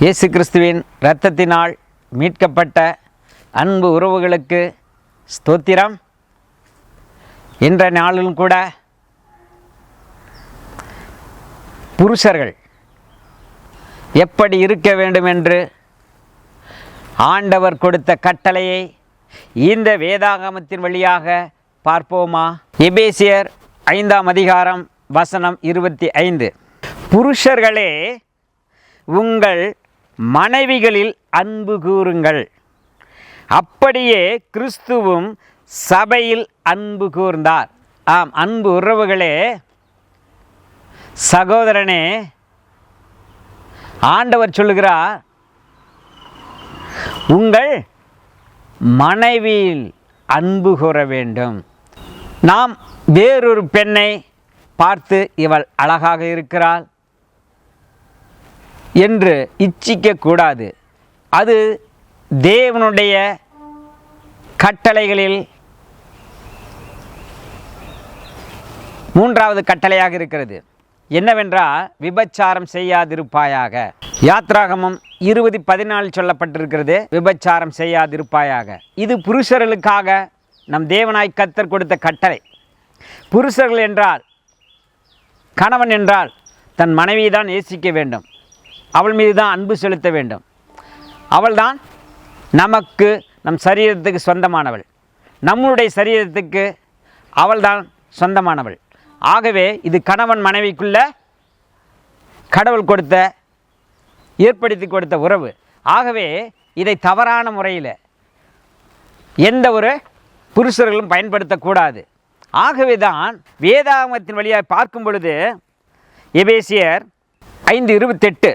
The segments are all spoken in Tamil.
இயேசு கிறிஸ்துவின் இரத்தத்தினால் மீட்கப்பட்ட அன்பு உறவுகளுக்கு ஸ்தோத்திரம். இன்றைய நாளிலும் கூட புருஷர்கள் எப்படி இருக்க வேண்டும் என்று ஆண்டவர் கொடுத்த கட்டளையை இந்த வேதாகமத்தின் வழியாக பார்ப்போமா? எபேசியர் 5ஆம் அதிகாரம் வசனம் 25. புருஷர்களே, உங்கள் மனைவிகளில் அன்பு கூறுங்கள், அப்படியே கிறிஸ்துவும் சபையில் அன்பு கூர்ந்தார். ஆம், அன்பு உறவுகளே, சகோதரனே, ஆண்டவர் சொல்லுகிறார், உங்கள் மனைவியில் அன்பு கூற வேண்டும். நாம் வேறொரு பெண்ணை பார்த்து இவள் அழகாக இருக்கிறாள் என்று இச்சிக்கக்கூடாது. அது தேவனுடைய கட்டளைகளில் 3வது கட்டளையாக இருக்கிறது. என்னவென்றால், விபச்சாரம் செய்யாதிருப்பாயாக. யாத்ராகமம் 20:14 சொல்லப்பட்டிருக்கிறது, விபச்சாரம் செய்யாதிருப்பாயாக. இது புருஷர்களுக்காக நம் தேவனாய் கர்த்தர் கொடுத்த கட்டளை. புருஷர்கள் என்றால், கணவன் என்றால் தன் மனைவியை தான் நேசிக்க வேண்டும், அவள் மீது தான் அன்பு செலுத்த வேண்டும். அவள்தான் நமக்கு, நம் சரீரத்துக்கு சொந்தமானவள். நம்முடைய சரீரத்துக்கு அவள்தான் சொந்தமானவள். ஆகவே இது கணவன் மனைவிக்குள்ள கடவுள் கொடுத்த, ஏற்படுத்தி கொடுத்த உறவு. ஆகவே இதை தவறான முறையில் எந்த ஒரு புருஷர்களும் பயன்படுத்தக்கூடாது. ஆகவே தான் வேதாகமத்தின் வழியாக பார்க்கும் பொழுது எபேசியர் 5:28,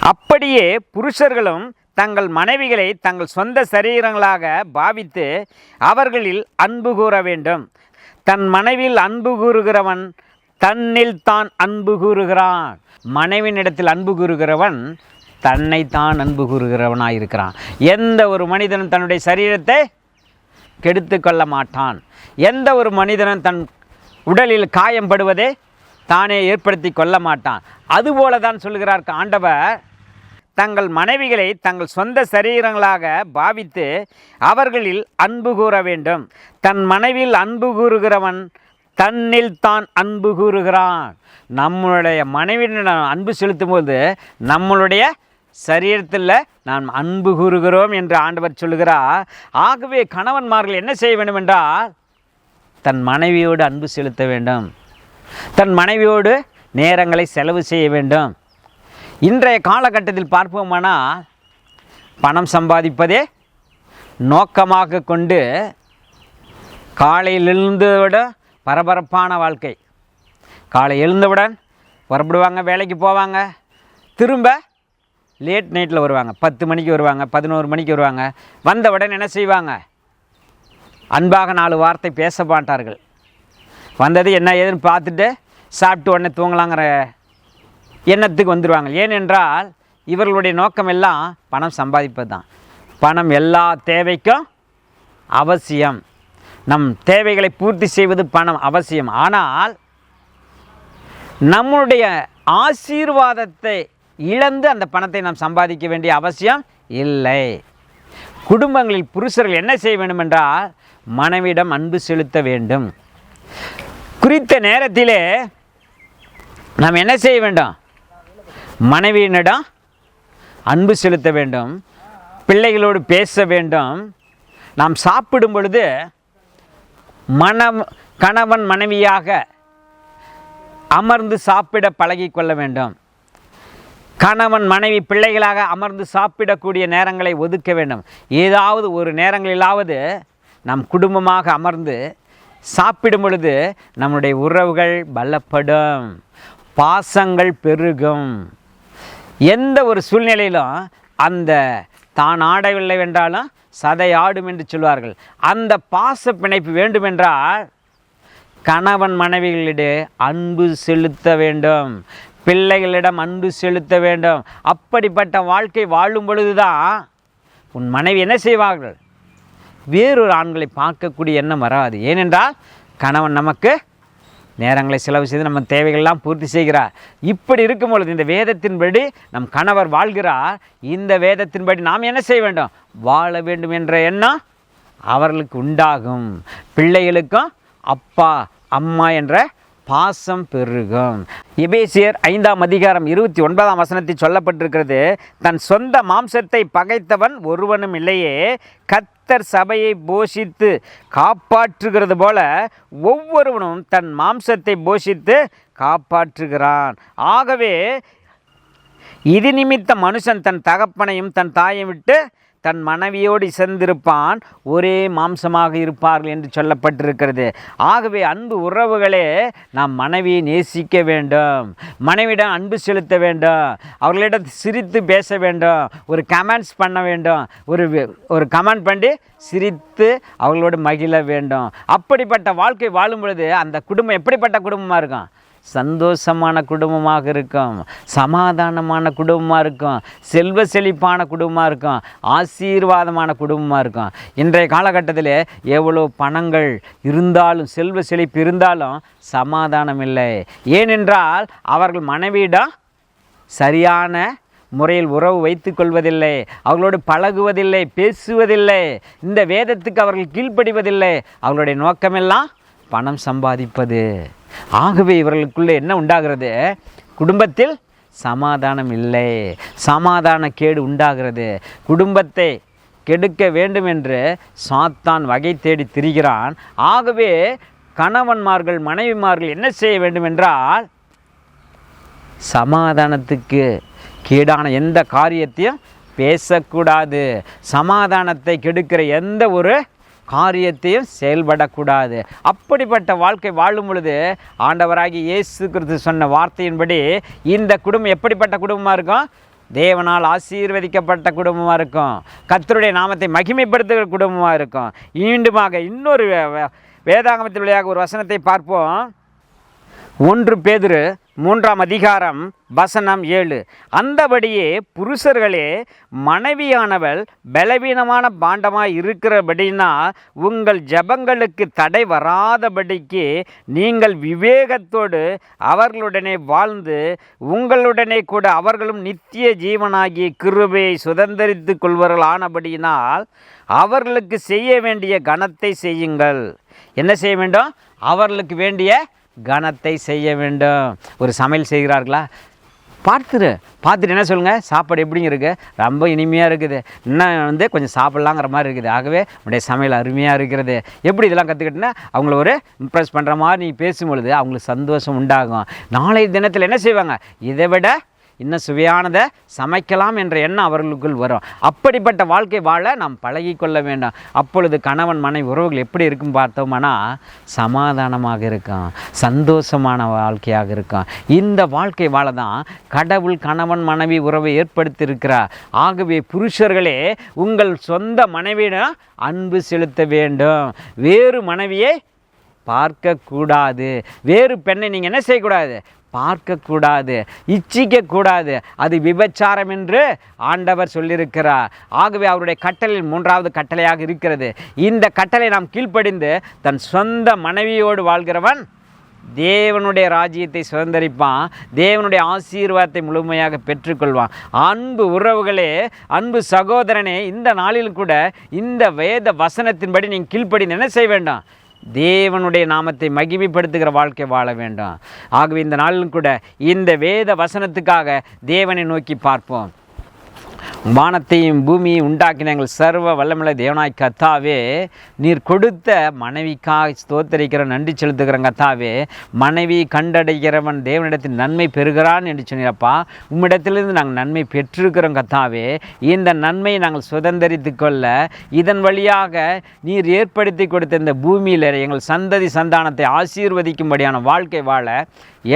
அப்படியே புருஷர்களும் தங்கள் மனைவிகளை தங்கள் சொந்த சரீரங்களாக பாவித்து அவர்களில் அன்பு கூற வேண்டும். தன் மனைவியில் அன்பு கூறுகிறவன் தன்னில் தான் அன்பு கூறுகிறான். மனைவியினிடத்தில் அன்பு கூறுகிறவன் தன்னை தான் அன்பு கூறுகிறவனாயிருக்கிறான். எந்த ஒரு மனிதனும் தன்னுடைய சரீரத்தை கெடுத்து கொள்ள மாட்டான். எந்த ஒரு மனிதனும் தன் உடலில் காயம்படுவதை தானே ஏற்படுத்தி கொள்ள மாட்டான். அதுபோல தான் சொல்கிறார் ஆண்டவர், தங்கள் மனைவிகளை தங்கள் சொந்த சரீரங்களாக பாவித்து அவர்களில் அன்பு கூற வேண்டும். தன் மனைவியில் அன்பு கூறுகிறவன் தன்னில் தான் அன்பு கூறுகிறான். நம்மளுடைய மனைவியிடம் அன்பு செலுத்தும் போது நம்மளுடைய சரீரத்தில் நாம் அன்பு கூறுகிறோம் என்று ஆண்டவர் சொல்லுகிறார். ஆகவே கணவன்மார்கள் என்ன செய்ய வேண்டும் என்றால், தன் மனைவியோடு அன்பு செலுத்த வேண்டும், தன் மனைவியோடு நேரங்களை செலவு செய்ய வேண்டும். இன்றைய காலகட்டத்தில் பார்ப்போமானால், பணம் சம்பாதிப்பதே நோக்கமாக கொண்டு காலையில் எழுந்தவுடன் பரபரப்பான வாழ்க்கை. காலை எழுந்தவுடன் புறப்படுவாங்க, வேலைக்கு போவாங்க, திரும்ப லேட் நைட்டில் வருவாங்க, 10 மணிக்கு வருவாங்க, 11 மணிக்கு வருவாங்க. வந்தவுடன் என்ன செய்வாங்க? அன்பாக 4 வார்த்தை பேச மாட்டார்கள். வந்தது என்ன ஏதுன்னு பார்த்துட்டு சாப்பிட்டு உடனே தூங்கலாங்கிற எண்ணத்துக்கு வந்துடுவாங்க. ஏனென்றால் இவர்களுடைய நோக்கம் எல்லாம் பணம் சம்பாதிப்பது தான். பணம் எல்லா தேவைக்கும் அவசியம். நம் தேவைகளை பூர்த்தி செய்வது பணம் அவசியம். ஆனால் நம்முடைய ஆசீர்வாதத்தை இழந்து அந்த பணத்தை நாம் சம்பாதிக்க வேண்டிய அவசியம் இல்லை. குடும்பங்களில் புருஷர்கள் என்ன செய்ய வேண்டும் என்றால், மனைவியிடம் அன்பு செலுத்த வேண்டும். குறித்த நேரத்திலே நாம் என்ன செய்ய வேண்டும்? மனைவியினிடம் அன்பு செலுத்த வேண்டும், பிள்ளைகளோடு பேச வேண்டும். நாம் சாப்பிடும் பொழுது கணவன் மனைவியாக அமர்ந்து சாப்பிட பழகி கொள்ள வேண்டும். கணவன் மனைவி பிள்ளைகளாக அமர்ந்து சாப்பிடக்கூடிய நேரங்களை ஒதுக்க வேண்டும். ஏதாவது ஒரு நேரங்களிலாவது நம் குடும்பமாக அமர்ந்து சாப்பிடும் பொழுது நம்முடைய உறவுகள் பலப்படும், பாசங்கள் பெருகும். எந்த ஒரு சூழ்நிலையிலும் அந்த தான் ஆடவில்லை என்றாலும் சதை ஆடும் என்று சொல்வார்கள். அந்த பாச பிணைப்பு வேண்டுமென்றால் கணவன் மனைவிகளிடையே அன்பு செலுத்த வேண்டும், பிள்ளைகளிடம் அன்பு செலுத்த வேண்டும். அப்படிப்பட்ட வாழ்க்கை வாழும் பொழுதுதான் உன் மனைவி என்ன செய்வார்கள்? வேறொரு ஆண்களை பார்க்கக்கூடிய எண்ணம் வராது. ஏனென்றால் கணவன் நமக்கு நேரங்களை செலவு செய்து நம்ம தேவைகள்லாம் பூர்த்தி செய்கிறார். இப்படி இருக்கும் பொழுது இந்த வேதத்தின்படி நம் கணவர் வாழ்கிறார். இந்த வேதத்தின்படி நாம் என்ன செய்ய வேண்டும்? வாழ வேண்டும் என்ற எண்ணம் அவர்களுக்கு உண்டாகும். பிள்ளைகளுக்கும் அப்பா அம்மா என்ற பாசம் பெருகும். எபேசியர் 5ஆம் அதிகாரம் 29ஆம் வசனத்தில் சொல்லப்பட்டிருக்கிறது, தன் சொந்த மாம்சத்தை பகைத்தவன் ஒருவனும் இல்லையே, கர்த்தர் சபையை போஷித்து காப்பாற்றுகிறது போல ஒவ்வொருவனும் தன் மாம்சத்தை போஷித்து காப்பாற்றுகிறான். ஆகவே இது நிமித்த மனுஷன் தன் தகப்பனையும் தன் தாயை விட்டு தன் மனைவியோடு இசைந்திருப்பான், ஒரே மாம்சமாக இருப்பார்கள் என்று சொல்லப்பட்டிருக்கிறது. ஆகவே அன்பு உறவுகளே, நாம் மனைவியை நேசிக்க வேண்டும், மனைவியிடம் அன்பு செலுத்த வேண்டும், அவர்களிடம் சிரித்து பேச வேண்டும், ஒரு கமெண்ட்ஸ் பண்ண வேண்டும், ஒரு கமெண்ட் பண்ணி சிரித்து அவர்களோடு மகிழ வேண்டும். அப்படிப்பட்ட வாழ்க்கை வாழும் பொழுது அந்த குடும்பம் எப்படிப்பட்ட குடும்பமாக இருக்கும்? சந்தோஷமான குடும்பமாக இருக்கும், சமாதானமான குடும்பமாக இருக்கும், செல்வ செழிப்பான குடும்பமாக இருக்கும், ஆசீர்வாதமான குடும்பமாக இருக்கும். இன்றைய காலகட்டத்தில் எவ்வளோ பணங்கள் இருந்தாலும், செல்வ செழிப்பு இருந்தாலும் சமாதானம் இல்லை. ஏனென்றால் அவர்கள் மனைவியிடம் சரியான முறையில் உறவு வைத்து கொள்வதில்லை, அவர்களோடு பழகுவதில்லை, பேசுவதில்லை, இந்த வேதத்துக்கு அவர்கள் கீழ்ப்படிவதில்லை. அவர்களுடைய நோக்கமெல்லாம் பணம் சம்பாதிப்பது. ஆகவே இவர்களுக்குள்ளே என்ன உண்டாகிறது? குடும்பத்தில் சமாதானம் இல்லை, சமாதான கேடு உண்டாகிறது. குடும்பத்தை கெடுக்க வேண்டும் என்று சாத்தான் வகை தேடி திரிகிறான். ஆகவே கணவன்மார்கள் மனைவிமார்கள் என்ன செய்ய வேண்டும் என்றால், சமாதானத்துக்கு கேடான எந்த காரியத்தையும் பேசக்கூடாது, சமாதானத்தை கெடுக்கிற எந்த ஒரு காரியத்தையும் செயல்படக்கூடாது. அப்படிப்பட்ட வாழ்க்கை வாழும் பொழுது ஆண்டவராகி இயேசு கிறிஸ்து சொன்ன வார்த்தையின்படி இந்த குடும்பம் எப்படிப்பட்ட குடும்பமாக இருக்கும்? தேவனால் ஆசீர்வதிக்கப்பட்ட குடும்பமாக இருக்கும், கர்த்தருடைய நாமத்தை மகிமைப்படுத்துகிற குடும்பமாக இருக்கும். மீண்டுமாக இன்னொரு வேதாகமத்தின் வழியாக ஒரு வசனத்தை பார்ப்போம். 1 பேதுரு 3ஆம் அதிகாரம் வசனம் 7, அந்தபடியே புருஷர்களே, மனைவியானவள் பலவீனமான பாண்டமாய் இருக்கிறபடினா உங்கள் ஜெபங்களுக்கு தடை வராதபடிக்கு நீங்கள் விவேகத்தோடு அவர்களுடனே வாழ்ந்து உங்களுடனே கூட அவர்களும் நித்திய ஜீவனாகிய கிருபையை சுதந்தரித்து கொள்வர்களானபடியினால் அவர்களுக்கு செய்ய வேண்டிய கனத்தை செய்யுங்கள். என்ன செய்ய வேண்டும்? அவர்களுக்கு வேண்டிய கனத்தை செய்ய வேண்டும். ஒரு சமையல் செய்கிறார்களா? பார்த்துட்டு என்ன சொல்லுங்கள், சாப்பாடு எப்படிங்க இருக்குது? ரொம்ப இனிமையாக இருக்குது, இன்னும் கொஞ்சம் சாப்பிட்லாங்கிற மாதிரி இருக்குது. ஆகவே உடைய சமையல் அருமையாக இருக்கிறது. எப்படி இதெல்லாம் கற்றுக்கிட்டுனா அவங்கள ஒரு இம்ப்ரெஸ் பண்ணுற மாதிரி நீ பேசும்பொழுது அவங்களுக்கு சந்தோஷம் உண்டாகும். நாளைய தினத்தில் என்ன செய்வாங்க? இதை விட இன்னும் சுவையானதை சமைக்கலாம் என்ற எண்ணம் அவர்களுக்குள் வரும். அப்படிப்பட்ட வாழ்க்கை வாழ நாம் பழகி கொள்ள வேண்டும். அப்பொழுது கணவன் மனைவி உறவுகள் எப்படி இருக்கும் பார்த்தோம்னா சமாதானமாக இருக்கும், சந்தோஷமான வாழ்க்கையாக இருக்கும். இந்த வாழ்க்கை வாழ தான் கடவுள் கணவன் மனைவி உறவை ஏற்படுத்தியிருக்கிறார். ஆகவே புருஷர்களே, உங்கள் சொந்த மனைவியிடம் அன்பு செலுத்த வேண்டும். வேறு மனைவியை பார்க்கக்கூடாது, வேறு பெண்ணை நீங்கள் என்ன செய்யக்கூடாது? பார்க்கக்கூடாது, இச்சிக்கக்கூடாது. அது விபச்சாரம் என்று ஆண்டவர் சொல்லியிருக்கிறார். ஆகவே அவருடைய கட்டளையில் 3வது கட்டளையாக இருக்கிறது. இந்த கட்டளை நாம் கீழ்ப்படிந்து தன் சொந்த மனைவியோடு வாழ்கிறவன் தேவனுடைய ராஜ்யத்தை சுதந்தரிப்பான், தேவனுடைய ஆசீர்வாதத்தை முழுமையாக பெற்றுக்கொள்வான். அன்பு உறவுகளே, அன்பு சகோதரனே, இந்த நாளில் கூட இந்த வேத வசனத்தின்படி நீங்கள் கீழ்ப்படிந்து என்ன செய்ய வேண்டாம்? தேவனுடைய நாமத்தை மகிமைப்படுத்துகிற வாழ்க்கை வாழ வேண்டும். ஆகவே இந்த நாளிலும் கூட இந்த வேத வசனத்துக்காக தேவனை நோக்கி பார்ப்போம். வானத்தையும் பூமியை உண்டாக்கின எங்கள் சர்வ வல்லமுள்ள தேவனாய் கர்த்தாவே, நீர் கொடுத்த மனைவிக்காக ஸ்தோத்தரிக்கிற, நன்றி செலுத்துகிற கர்த்தாவே. மனைவி கண்டடைகிறவன் தேவனிடத்தில் நன்மை பெறுகிறான் என்று சொன்னீரப்பா. உம்மிடத்திலிருந்து நாங்கள் நன்மை பெற்றிருக்கிறோம் கர்த்தாவே. இந்த நன்மையை நாங்கள் சுதந்தரித்து கொள்ள இதன் வழியாக நீர் ஏற்படுத்தி கொடுத்த இந்த பூமியில் எங்கள் சந்ததி சந்தானத்தை ஆசீர்வதிக்கும்படியான வாழ்க்கை வாழ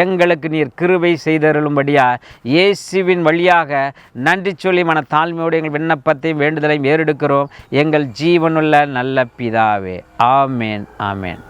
எங்களுக்கு நீர் கிருபை செய்தருளும்படியா இயேசுவின் வழியாக நன்றி சொல்லி மன தாழ்மையோடு எங்கள் விண்ணப்பத்தையும் வேண்டுதலையும் ஏறெடுக்கிறோம். எங்கள் ஜீவனுள்ள நல்ல பிதாவே. ஆமேன், ஆமேன்.